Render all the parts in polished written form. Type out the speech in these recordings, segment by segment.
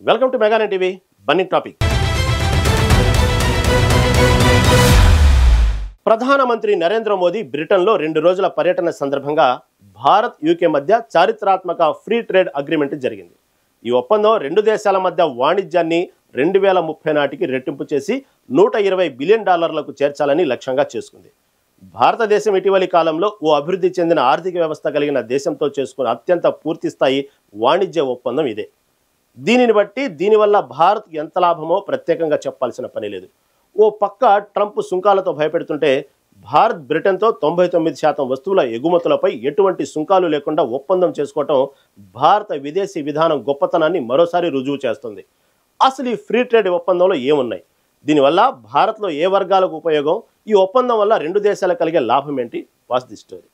Welcome to mega TV Bunny topic. ప్రధానమంత్రి నరేంద్ర మోదీ బ్రిటన్లో 2 రోజుల పర్యటన సందర్భంగా భారత్ యూకే మధ్య చారిత్రాత్మక ఫ్రీ ట్రేడ్ అగ్రిమెంట్ జరిగింది. ఈ ఒప్పందం 2 దేశాల మధ్య వాణిజ్యాన్ని 2030 నాటికి రెట్టింపు చేసి $120 బిలియన్ చేర్చాలని లక్ష్యంగా చేసుకుంది. భారతదేశం ఇటీవలి కాలంలో ఓ అభివృద్ధి చెందిన ఆర్థిక వ్యవస్థ కలిగిన దేశంతో చేసుకున్న అత్యంత పూర్తిస్థాయి వాణిజ్య ఒప్పందం ఇదే. దీనిని బట్టి దీనివల్ల భారత్ ఎంత లాభమో ప్రత్యేకంగా చెప్పాల్సిన పని లేదు. ఓ పక్క ట్రంప్ సుంకాలతో భయపెడుతుంటే భారత్ బ్రిటన్తో 99% వస్తువుల ఎగుమతులపై ఎటువంటి సుంకాలు లేకుండా ఒప్పందం చేసుకోవటం భారత విదేశీ విధానం గొప్పతనాన్ని మరోసారి రుజువు చేస్తుంది. అసలు ఈ ఫ్రీ ట్రేడ్ ఒప్పందంలో ఏమున్నాయి, దీనివల్ల భారత్లో ఏ వర్గాలకు ఉపయోగం, ఈ ఒప్పందం వల్ల 2 దేశాలకు కలిగే లాభం ఏంటి? Watch the story.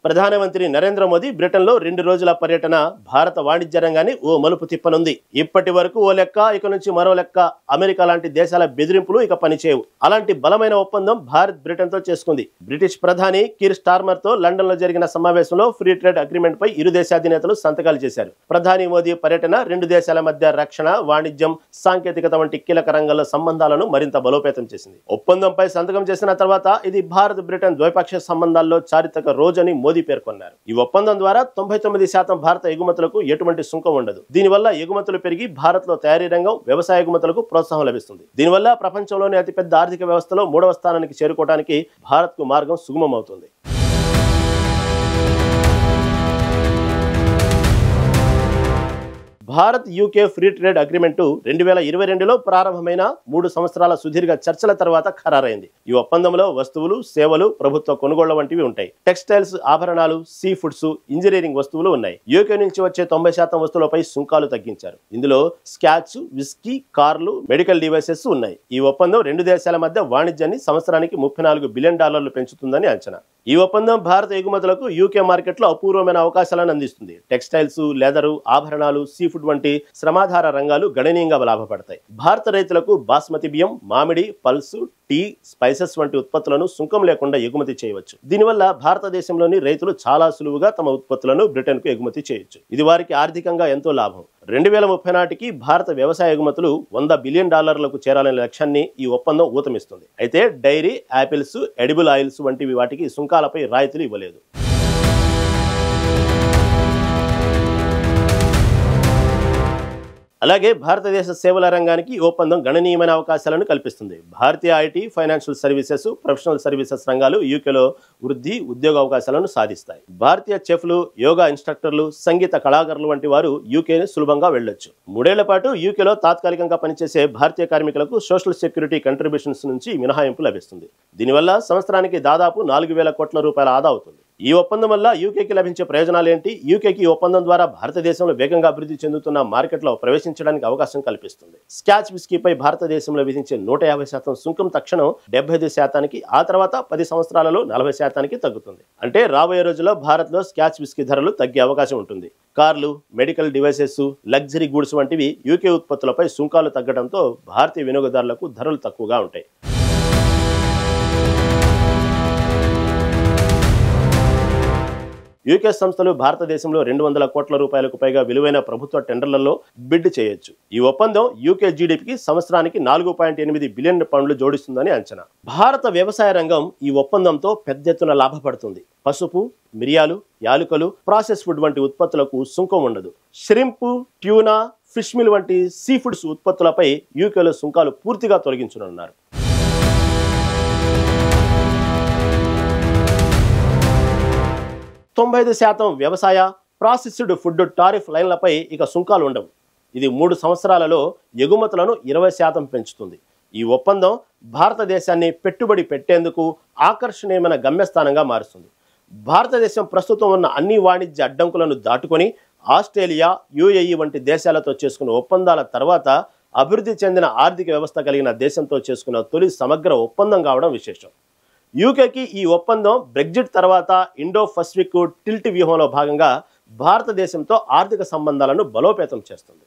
ప్రధానమంత్రి నరేంద్ర మోదీ బ్రిటన్లో 2 రోజుల పర్యటన భారత వాణిజ్య రంగాన్ని ఓ మలుపు తిప్పనుంది. ఇప్పటి వరకు ఓ లెక్క, ఇక నుంచి మరో లెక్క. అమెరికా లాంటి దేశాల బెదిరింపులు ఇక పనిచేయవు. అలాంటి బలమైన ఒప్పందం భారత్ బ్రిటన్తో చేసుకుంది. బ్రిటిష్ ప్రధాని కీర్ స్టార్మర్తో లండన్లో జరిగిన సమావేశంలో ఫ్రీ ట్రేడ్ అగ్రిమెంట్ పై ఇరు దేశాధినేతలు సంతకాలు చేశారు. ప్రధాని మోదీ పర్యటన 2 దేశాల మధ్య రక్షణ, వాణిజ్యం, సాంకేతికత వంటి కీలక రంగాల్లో సంబంధాలను మరింత బలోపేతం చేసింది. ఒప్పందంపై సంతకం చేసిన తర్వాత ఇది భారత్ బ్రిటన్ ద్వైపాక్షిక సంబంధాల్లో చారిత్రక రోజని మోదీ పేర్కొన్నారు. ఈ ఒప్పందం ద్వారా 99% భారత ఎగుమతులకు ఎటువంటి సుంకం ఉండదు. దీనివల్ల ఎగుమతులు పెరిగి భారత్ లో తయారీ రంగం, వ్యవసాయ ఎగుమతులకు ప్రోత్సాహం లభిస్తుంది. దీనివల్ల ప్రపంచంలోనే అతిపెద్ద ఆర్థిక వ్యవస్థలో 3వ స్థానానికి చేరుకోవడానికి భారత్ కు మార్గం సుగమమవుతుంది. Bharat UK free trade agreement 2022లో ప్రారంభమైన 3 సంవత్సరాల సుదీర్ఘ చర్చల తర్వాత ఖరారైంది. ఈ ఒప్పందంలో వస్తువులు, సేవలు, ప్రభుత్వ కొనుగోళ్ల వంటివి ఉంటాయి. టెక్స్టైల్స్, ఆభరణాలు, సీ ఫుడ్స్, ఇంజనీరింగ్ వస్తువులు ఉన్నాయి. యూకే నుంచి వచ్చే 90% వస్తువులపై సుంకాలు తగ్గించారు. ఇందులో స్కాచ్, విస్కీ, కార్లు, మెడికల్ డివైసెస్ ఉన్నాయి. ఈ ఒప్పందం 2 దేశాల మధ్య వాణిజ్యాన్ని సంవత్సరానికి $34 బిలియన్ పెంచుతుందని అంచనా. ఈ ఒప్పందం భారత ఎగుమతులకు యూకే మార్కెట్లో అపూర్వమైన అవకాశాలను అందిస్తుంది. టెక్స్టైల్స్, లెదరు, ఆభరణాలు, సీ ఫుడ్ వంటి శ్రమాధార రంగాలు గణనీయంగా లాభపడతాయి. భారత రైతులకు బాస్మతి బియ్యం, మామిడి, పల్సు, టీ, స్పైసెస్ వంటి ఉత్పత్తులను సుంకం లేకుండా ఎగుమతి చేయవచ్చు. దీనివల్ల భారతదేశంలోని రైతులు చాలా సులువుగా తమ ఉత్పత్తులను బ్రిటన్ కు ఎగుమతి చేయొచ్చు. ఇది వారికి ఆర్థికంగా ఎంతో లాభం. 2030 నాటికి భారత వ్యవసాయ ఎగుమతులు $100 బిలియన్ చేరాలనే లక్ష్యాన్ని ఈ ఒప్పందం ఊతమిస్తుంది. అయితే డైరీ, యాపిల్స్, ఎడిబుల్ ఆయిల్స్ వంటివి వాటికి సుంకాలపై రాయితీలు ఇవ్వలేదు. అలాగే భారతదేశ సేవల రంగానికి ఒప్పందం గణనీయమైన అవకాశాలను కల్పిస్తుంది. భారతీయ IT, financial services, professional services రంగాలు యూకేలో వృద్ధి, ఉద్యోగ అవకాశాలను సాధిస్తాయి. భారతీయ చెఫ్లు, యోగా ఇన్స్ట్రక్టర్లు, సంగీత కళాకారులు వంటి వారు యూకేని సులభంగా వెళ్లొచ్చు. 3 ఏళ్ల పాటు యూకేలో తాత్కాలికంగా పనిచేసే భారతీయ కార్మికులకు సోషల్ సెక్యూరిటీ కంట్రిబ్యూషన్స్ నుంచి మినహాయింపు లభిస్తుంది. దీనివల్ల సంవత్సరానికి దాదాపు $4,000 కోట్ల ఆదా అవుతుంది. ఈ ఒప్పందం వల్ల యూకేకి లభించే ప్రయోజనాలు ఏంటి? యూకేకి ఈ ఒప్పందం ద్వారా భారతదేశంలో వేగంగా అభివృద్ధి చెందుతున్న మార్కెట్లో ప్రవేశించడానికి అవకాశం కల్పిస్తుంది. స్కాచ్ విస్కీపై భారతదేశంలో విధించే 150% సుంకం తక్షణం 75%కి, ఆ తర్వాత 10 సంవత్సరాలలో 40%కి తగ్గుతుంది. అంటే రాబోయే రోజుల్లో భారత్లో స్కాచ్ విస్కీ ధరలు తగ్గే అవకాశం ఉంటుంది. కార్లు, మెడికల్ డివైసెస్, లగ్జరీ గూడ్స్ వంటివి యూకే ఉత్పత్తులపై సుంకాలు తగ్గడంతో భారతీయ వినియోగదారులకు ధరలు తక్కువగా ఉంటాయి. యూకే సంస్థలు భారతదేశంలో $200 కోట్ల పైగా విలువైన ప్రభుత్వ టెండర్లలో బిడ్ చేయొచ్చు. ఈ ఒప్పందం యూకే జీడీపీకి సంవత్సరానికి $4.8 బిలియన్ జోడిస్తుందని అంచనా. భారత వ్యవసాయ రంగం ఈ ఒప్పందంతో పెద్ద ఎత్తున లాభపడుతుంది. పసుపు, మిరియాలు, యాలుకలు, ప్రాసెస్ ఫుడ్ వంటి ఉత్పత్తులకు సుంకం ఉండదు. ష్రింప్, ట్యూనా, ఫిష్ మిల్ వంటి సీ ఫుడ్స్ ఉత్పత్తులపై యూకేలో సుంకాలు పూర్తిగా తొలగించనున్నారు. 95% వ్యవసాయ, ప్రాసెస్డ్ ఫుడ్ టారిఫ్ లైన్లపై ఇక సుంకాలు ఉండవు. ఇది 3 సంవత్సరాలలో ఎగుమతులను 20% పెంచుతుంది. ఈ ఒప్పందం భారతదేశాన్ని పెట్టుబడి పెట్టేందుకు ఆకర్షణీయమైన గమ్యస్థానంగా మారుస్తుంది. భారతదేశం ప్రస్తుతం ఉన్న అన్ని వాణిజ్య అడ్డంకులను దాటుకొని ఆస్ట్రేలియా, యుఏఈ వంటి దేశాలతో చేసుకున్న ఒప్పందాల తర్వాత అభివృద్ధి చెందిన ఆర్థిక వ్యవస్థ కలిగిన దేశంతో చేసుకున్న తొలి సమగ్ర ఒప్పందం కావడం విశేషం. యూకేకి ఈ ఒప్పందం బ్రెగ్జిట్ తర్వాత ఇండో పసిఫిక్ టిల్ట్ వ్యూహంలో భాగంగా భారతదేశంతో ఆర్థిక సంబంధాలను బలోపేతం చేస్తుంది.